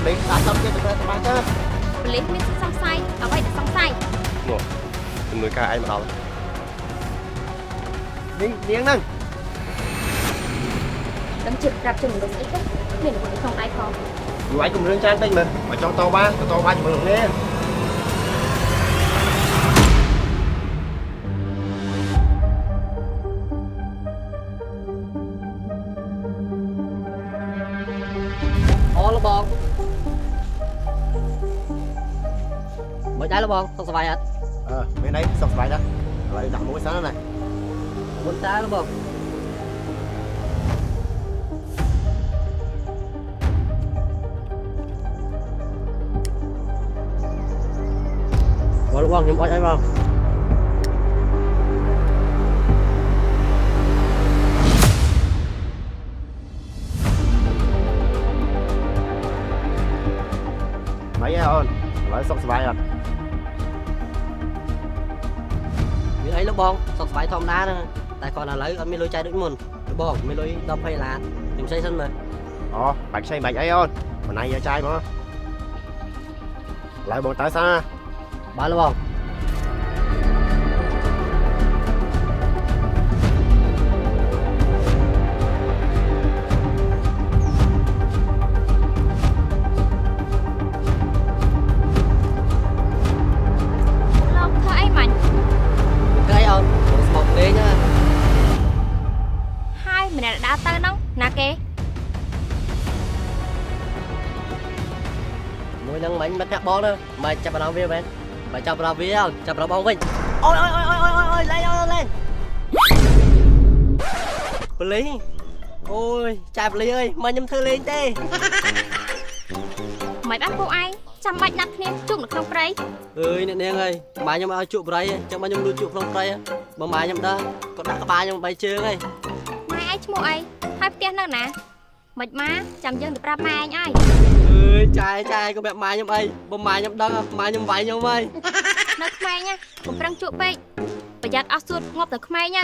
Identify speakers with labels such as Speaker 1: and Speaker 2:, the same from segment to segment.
Speaker 1: លេងដាក់ចំគេទៅប្រែសម្បាចា
Speaker 2: ប៉ូលីសមានសង្ស័យអ្វីដែលសង្ស័យ
Speaker 3: នោះជំនួយការឯងមកដល់
Speaker 1: នាងហ្នឹង
Speaker 2: ដឹងជិតប្រាប់ជំនុំអីទេមានអ្វីក្នុងដៃផង
Speaker 1: យូរឯងគំរឿងច្រើនតិចមើលមកចង់តបាជាមួយលោកនេះ
Speaker 4: អូលោកបងមិនដែរលោកបងសុខសប្បាយអត់
Speaker 1: មានអីសុខសប្បាយដែរឥឡូវដាក់មួយសិនណា
Speaker 4: មុនតើលោកបងលោកបងខ្ញុំអត់អីបង
Speaker 1: mấy ơn lại sốc sbài rồi
Speaker 4: មានអីលោកបងសុខសប្បាយធម្មតាណាតែគាត់ឥឡូវអត់មានលុយចាយដូចមុនលោកបងមានលុយ10 20 ឡានខ្ញុំផ្សេងសិនមើល
Speaker 1: bạch xây bạch ấy ơn mà nay giờ trai mà lại bọn tại sao
Speaker 4: បាទលោកបងមួយនឹងមិញមិត្តភក្តិបងទៅមិនចាប់អារម្មណ៍វាមែនបើចាប់អារម្មណ៍វាចាប់អារម្មណ៍បងវិញអូយលេងប៉ូលីសអូយចាយប៉ូលីសអើយមកខ្ញុំធ្វើលេងទេ
Speaker 2: មិនបានពួកឯងចាំបាច់ណាត់គ្នាជួបនៅក្នុងព្រៃ
Speaker 4: អើយអ្នកនាងអើយម៉ែខ្ញុំឲ្យជួបព្រៃចឹងមកខ្ញុំលួចជួបក្នុងព្រៃបើម៉ែខ្ញុំដឹងគាត់ដាក់ក្បាលខ្ញុំ3ជើងហើយ
Speaker 2: ម៉ែឯងឈ្មោះអីហើយផ្ទះនៅណាមិនមកចាំយើងទៅប្រាប់ម៉ែឯងអើយ
Speaker 4: អើយចាយក៏ប្រាប់ម៉ែខ្ញុំអីបើម៉ែខ្ញុំដឹងម៉ែខ្ញុំវាយខ្ញុំហើយ
Speaker 2: នៅក្មេងណាកុំប្រឹងជក់ពេកប្រយ័ត្នអស់សួតងាប់ទៅក្មេង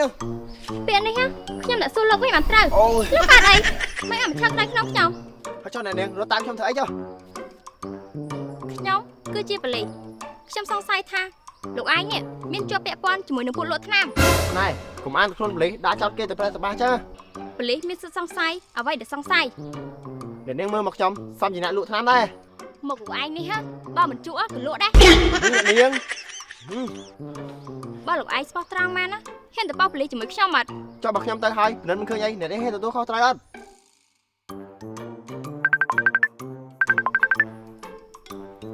Speaker 2: ទៅពេលនេះខ្ញុំដាក់សួរលោកវិញបានត្រូវលោកកាត់អីមិនអត់មកឆឹកដៃក្នុងខ្ញុំ
Speaker 1: ហើយចុះអ្នកនាងរត់តាមខ្ញុំធ្វើអីចុះ
Speaker 2: ខ្ញុំគឺជាប៉ូលីសខ្ញុំសង្ស័យថាលោកឯងនេះមានជាប់ពាក់ព័ន្ធជាមួយនឹងពួកលក់ថ្នាំ
Speaker 1: ណែកុំអានខ្លួនប៉ូលីសដាក់ចោតគេទៅប្រែសម្បាចា
Speaker 2: ប៉ូលីសមានសិទ្ធិសង្ស័យអ្វីដែលសង្ស័យ
Speaker 1: អ្នកនាងមើលមកខ្ញុំសំជាអ្នកលក់ថ្នាំដែរ
Speaker 2: មកពួកឯងនេះបើមិនជក់ក៏លក់ដែរ
Speaker 1: អ្នកនាង
Speaker 2: បើលោកឯងស្បោះត្រង់មែនណាហ៊ានទៅបោះប៉ូលីសជាមួយខ្ញុំអត់
Speaker 1: ចុះបើខ្ញុំទៅហើយមិនឃើញអីអ្នកនេះហ៊ានទទួលខុសត្រូវអត់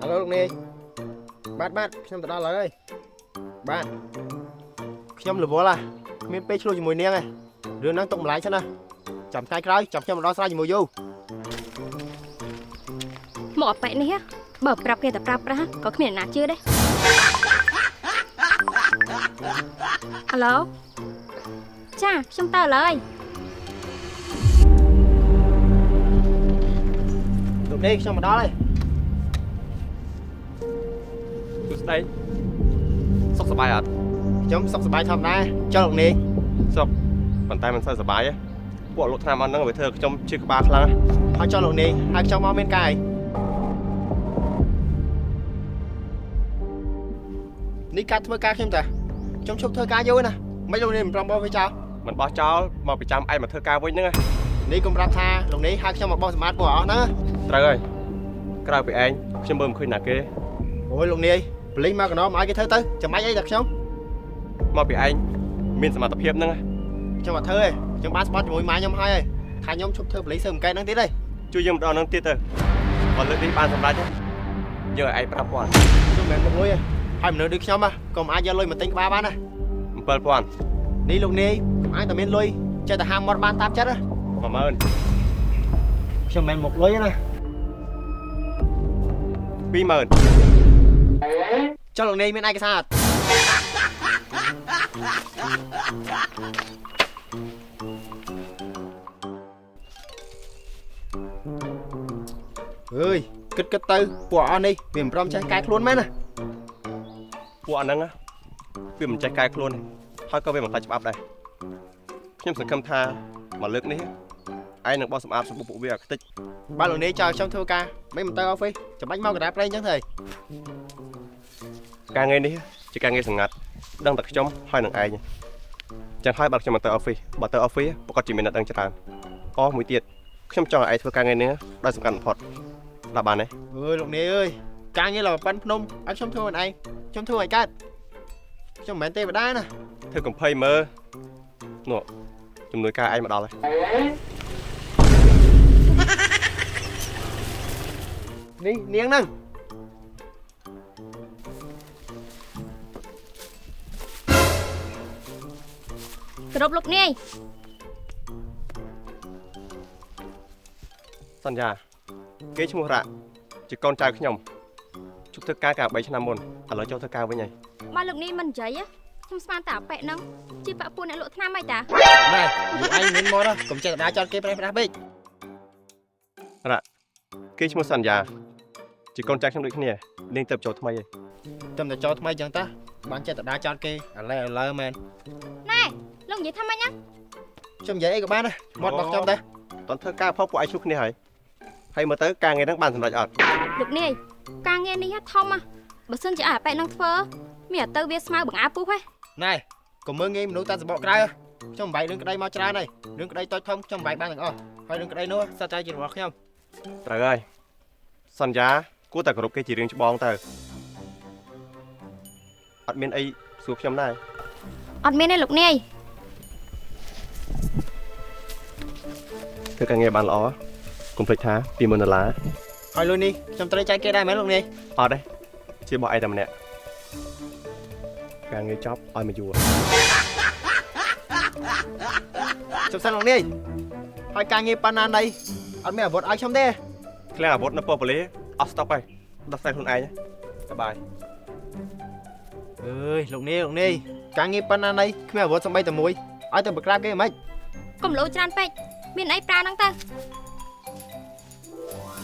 Speaker 1: ហៅលោកនេះបាទខ្ញុំទៅដល់ហើយបាទខ្ញុំរវល់គ្មានពេលឆ្លោះជាមួយនាងទេរឿងហ្នឹងទុកម្លាយសិនណាចាំថ្ងៃក្រោយចាំខ្ញុំមកដល់ស្រែជាមួយយូ
Speaker 2: មកអប៉ែនេះបើប្រាប់គេតែប្រាប់ប្រាស់ក៏គ្មានអ្នកណាជឿដែរហៅឡូចាខ្ញុំទៅឡើយ
Speaker 1: លោកនេះខ្ញុំមកដល់ហើយ
Speaker 3: សួស្ដីសុខសប្បាយអត់
Speaker 1: ខ្ញុំសុខសប្បាយធម្មតាចុះលោកនេះ
Speaker 3: សុខប៉ុន្តែមិនសូវសប្បាយទេពួកលោកថ្នាំអត់ហ្នឹងវាធ្វើខ្ញុំជឿក្បាលខ្លាំង
Speaker 1: ហើយចុះលោកនេះហើយខ្ញុំមកមានកាយនេះកាត់ធ្វើការខ្ញុំតាខ្ញុំឈប់ធ្វើការយូរណាមិនលោកនេះមិនប្រំបោះវាចោល
Speaker 3: មិនបោះចោលមកប្រចាំឯងមកធ្វើការវិញហ្នឹង
Speaker 1: ន នេះកុំប្រាប់ថាលោកនេះហៅខ្ញុំមកបោះសម្បត្តិពួកអស់ហ្នឹង
Speaker 3: ត្រូវហើយក្រៅពីឯងខ្ញុំមើលមិនឃើញណាគេ
Speaker 1: អូយលោកនាយប៉ូលីសមកកណ្ដោមកឲ្យគេធ្វើទៅចាំបាច់អីតែខ្ញុំ
Speaker 3: មកពីឯងមានសមត្ថភាពហ្នឹង
Speaker 1: ខ្ញុំអត់ធ្វើទេខ្ញុំបានស្បត់ជាមួយម៉ាខ្ញុំហើយថាខ្ញុំឈប់ធ្វើប៉ូលីសធ្វើមិនកែហ្នឹងទៀតទេ
Speaker 3: ជួយយើងម្ដងហ្នឹងទៀតទៅបើលើកនេះបានសម្រេចយើងឲ្យឯង5000
Speaker 1: ខ្ញុំមិនមែនមកលុយទេហើយមនុស្សដូចខ្ញុំកុំអាចយកលុយមកទិញក្បាលបានណា
Speaker 3: 7000
Speaker 1: នេះលោកនាយអាចតែមានលុយចេះតែហាមមាត់បានតាមចិត្ត
Speaker 3: 10000
Speaker 1: ខ្ញុំមិនមែនមកលុយទេណា
Speaker 3: 20000
Speaker 1: ចុះលោកនាយមានឯកសារអត់អើយគិតទៅពួកអស់នេះវាមិនព្រមចេះកែខ្លួនមែនណា
Speaker 3: ពួកអាហ្នឹងវាមិនចេះកែខ្លួនទេហើយក៏វាមិនខ្លាចច្បាប់ដែរខ្ញុំសង្ឃឹមថាមកលើកនេះឯងនឹងបោះសម្អាតសម្ពុះពួកវាឲ្យខ្ទេច
Speaker 1: បើលោកនាយចោលខ្ញុំធ្វើការមិនទៅអอฟហ្វិសចាំបាច់មកកណ្ដាលព្រៃអញ្ចឹងទេ
Speaker 3: ការងារនេះជាការងារសម្ងាត់ដឹងតែខ្ញុំហើយនឹងឯងចឹងហើយបើខ្ញុំមកទៅអอฟហ្វិសបើទៅអอฟហ្វិសប្រកាសជាមានអ្នកដឹងច្រើនអូមួយទៀតខ្ញុំចង់ឲ្យឯងធ្វើការងារនេះដោយសំខាន់បំផុតដល់បានទេ
Speaker 1: អើយលោកនាយអើយការងារឡើងប៉ាន់ភ្នំឲ្យខ្ញុំធ្វើមិនឯងខ្ញុំធ្វើឲ្យកើតខ្ញុំមិនមែនទេវតាណា
Speaker 3: ធ្វើកំភៃមើលនោះជំនួយការឯងមកដល់ហើយ
Speaker 1: នេះនាងហ្នឹង
Speaker 2: គោរពលោកនាយ
Speaker 3: សន្យាគេឈ្មោះរ៉ាក់ជាកូនចៅខ្ញុំជប់ធ្វើការកាល3ឆ្នាំមុនឥឡូវចូលធ្វើការវិញហើយ
Speaker 2: បើលោកនាយមិននិយាយខ្ញុំស្មានតែអាប៉ែហ្នឹងជាប៉ពួកអ្នកលក់ថ្នាំអីតា
Speaker 1: ណែយូរឯងមានមកដល់កុំចេះតែចោតគេប្រេះប្រាស់ពេក
Speaker 3: គេឈ្មោះសន្យាជាកូនចៅខ្ញុំដូចគ្នាលេងទៅចូលថ្មីហើយ
Speaker 1: តែតែចោតថ្មីអញ្ចឹងតាបានចេះតែចោតគេឥឡូវមែន
Speaker 2: ណែលោកនិយាយថាម៉េចណា
Speaker 1: ខ្ញុំនិយាយអីក៏បានដែរមាត់របស់ខ្ញុំដែរ
Speaker 3: តន់ធ្វើការផុសពួកឯងឈ្លោះគ្នាហើយមើលទៅការងារហ្នឹងបានសម្រេចអត់
Speaker 2: លោកនាយការងារនេះធំបើសិនជាអាប៉ែហ្នឹងធ្វើមានទៅវាស្មៅបង្អាពុះហ៎
Speaker 1: ណែកុំមើលងាយមនុស្សតែសបកក្រៅខ្ញុំបែករឿងក្តីមកច្រើនហើយរឿងក្តីតូចធំខ្ញុំបែកបានទាំងអស់ហើយរឿងក្តីនោះសិតតែជារបស់ខ្ញុំ
Speaker 3: ត្រូវហើយសន្យាគួរតែគោរពគេជារឿងច្បងទៅអត់មានអីសួរខ្ញុំដែរ
Speaker 2: អត់មានទេលោកនាយ
Speaker 3: ធ្វើការងារបានល្អកុំភ្លេចថា$20000
Speaker 1: ហើយលុយនេះខ្ញុំត្រូវចែកគេដែរមែនលោកនាយ
Speaker 3: អត់ទេជារបស់ឯងតែម្នាក់ការងារចប់ឲ្យមកយួរ
Speaker 1: ជប់សិនលោកនាយហើយការងារប៉ណ្ណាណៃអត់មានអាវុធឲ្យខ្ញុំទេ
Speaker 3: ឃ្លាំងអាវុធនៅពោប៉ូលីអស់ស្តុកហើយដោះស្រាយខ្លួនឯងសប្បាយ
Speaker 1: អើយលោកនាយការងារប៉ណ្ណាណៃគ្មានអាវុធសំបីតែមួយឲ្យទៅបក្រាបគេហ្មង
Speaker 2: កុំលោច្រើនពេកមានអីប្រើហ្នឹងទៅ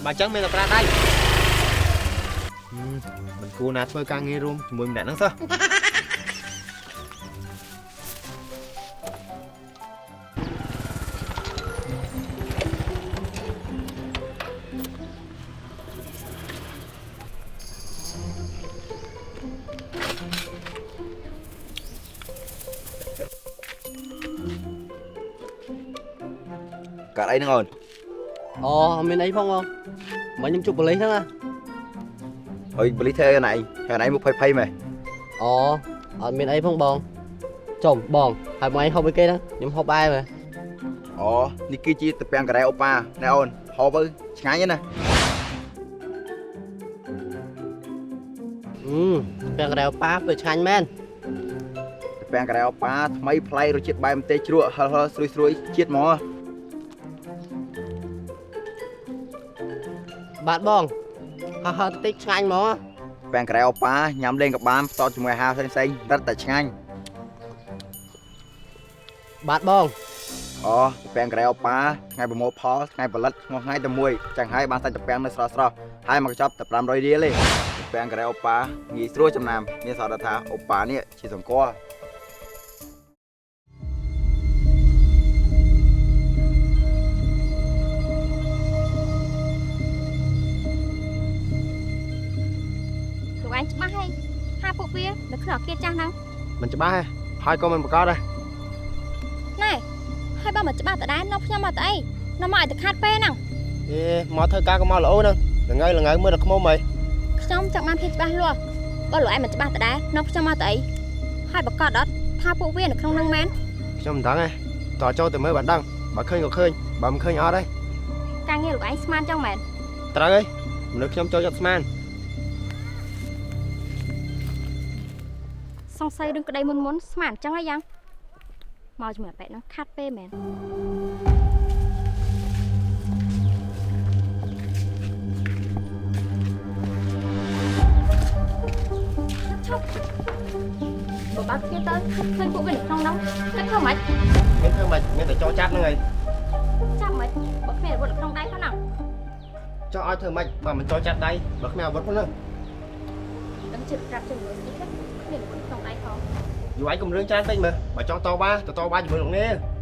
Speaker 1: បើអញ្ចឹងមានតែប្រាដៃមិនគួរណាធ្វើការងាររួមជាមួយម្នាក់ហ្នឹងសោះ
Speaker 5: Cả đây nó ngon.
Speaker 4: អូមានអីផងបងមកខ្ញុំជួបប៉ូលីសហ្នឹងណា
Speaker 5: Ôi, beli thế này một phây mày.
Speaker 4: អូអត់មានអីផងបងចុំបងហើយមកឯងហូបអីគេហ្នឹងខ្ញុំហូបបាយមើល
Speaker 5: Ồ, đi kia chi tập bèn cả đây oppa, nè ôn, hộp ơi, ngay nhá nè.
Speaker 4: ពេលក្រៅប៉ាទៅឆ្ងាញ់មែន
Speaker 5: Tập bèn cả đây oppa, mấy play rồi chết bay một tê chua, hơ xui chết mò.
Speaker 4: បាទបងហឺតិចឆ្ងាញ់ហ្មង
Speaker 5: Bèn cả đây oppa, nhắm lênกับban, to cho mày ha xanh, rất là ngay.
Speaker 4: បាទបង
Speaker 5: Ồ, tập bèn cả đây oppa, ngay bờ mô phó, ngay bờ lật, ngay tầm mùi, chẳng hay ban tay tập bèn nó sro, hai mà chop tập làm rồi đi lên. Tập bèn cả đây oppa, nghỉ xua trong nam, nghe sao đã tha oppa nè, chỉ dùng co.
Speaker 2: លោកឯងច្បាស់ហើយថាពួកវានៅក្នុងអគារចាស់ហ្នឹង
Speaker 1: មិនច្បាស់ទេហើយក៏មិនប្រកាសដែរ
Speaker 2: ណែហើយបើមិនច្បាស់តដែរនាំខ្ញុំមកទៅអី nó mãi từ khát pe nè
Speaker 1: អេមកធ្វើការក៏មកល្អហ្នឹងល្ងើមើលតែខ្មុំហី
Speaker 2: ខ្ញុំចង់បានភាពច្បាស់លាស់បើលោកឯងមិនច្បាស់តដែរនាំខ្ញុំមកទៅអីហើយប្រកាសអត់ថាពួកវានៅក្នុងនឹងមែន
Speaker 1: ខ្ញុំមិនដឹងទេតោះចូលទៅមើលបានដឹងបើឃើញក៏ឃើញបើមិនឃើញអត់ទេ
Speaker 2: ការងារលោកឯងស្មានចឹងមែន
Speaker 1: ត្រូវហើយមនុស្សខ្ញុំចូលចិត្តស្មាន
Speaker 2: សង្ស័យរឿងក្តីមុនស្មានចឹងហើយយ៉ាងមកជាមួយអាប៉ែហ្នឹងខាត់ពេមែនឈប់បើបើកគ្នាទៅឃើញពួកវានៅក្នុងហ្នឹងតែធ្វើម៉េច
Speaker 1: មានធ្វើម៉េចមានតែចូលចាប់ហ្នឹងហើយ
Speaker 2: ចាប់ម៉េចបើគ្មានអាវុធនៅក្នុងដៃផងណា
Speaker 1: ចោះឲ្យធ្វើម៉េចបើមិនចូលចាប់ដៃបើគ្មានអាវុធផងហ្នឹង
Speaker 2: ដឹងជិតប្រាប់ជាមួយនេះគ្មានអាវុធក្នុងដៃផង
Speaker 1: យូរឯងកុំរឿងច្រើនពេកមើលបើចង់តវ៉ាទៅតវ៉ាជាមួយលោកនេះ